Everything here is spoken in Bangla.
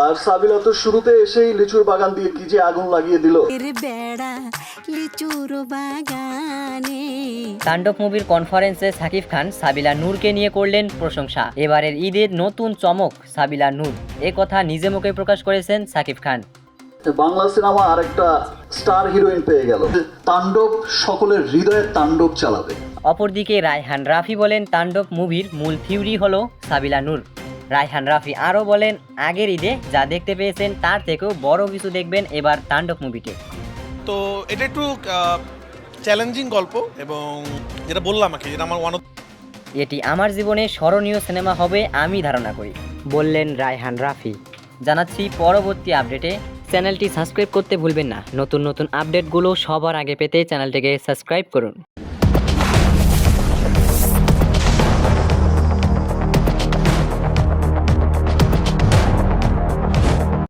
আর সাবিলা তো শুরুতে এসেই লিচুর বাগান দিয়ে কি যে আগুন লাগিয়ে দিল। তাণ্ডব মুভির কনফারেন্সে সাকিব খান সাবিলা নূরকে নিয়ে করলেন প্রশংসা। এবারের ঈদের নতুন চমক সাবিলা নূর, এ কথা নিজে মুখে প্রকাশ করেছেন সাকিব খান। বাংলা সিনেমা আরেকটা স্টার হিরোইন পেয়ে গেল, তাণ্ডব সকলের হৃদয়ে তাণ্ডব চালাবে। অপরদিকে রায়হান রাফি বলেন তাণ্ডব মুভির মূল থিওরি হলো সাবিলা নূর। রায়হান রাফি আরও বলেন, আগের ঈদে যা দেখতে পেয়েছেন তার থেকেও বড় কিছু দেখবেন এবার তাণ্ডব মুভিতে। তো এটা একটু চ্যালেঞ্জিং গল্প, এবং যেটা বললাম আর কি, যেটা আমার এটি আমার জীবনে স্মরণীয় সিনেমা হবে আমি ধারণা করি, বললেন রায়হান রাফি। জানাচ্ছি পরবর্তী আপডেটে। চ্যানেলটি সাবস্ক্রাইব করতে ভুলবেন না। নতুন নতুন আপডেটগুলো সবার আগে পেতে চ্যানেলটিকে সাবস্ক্রাইব করুন।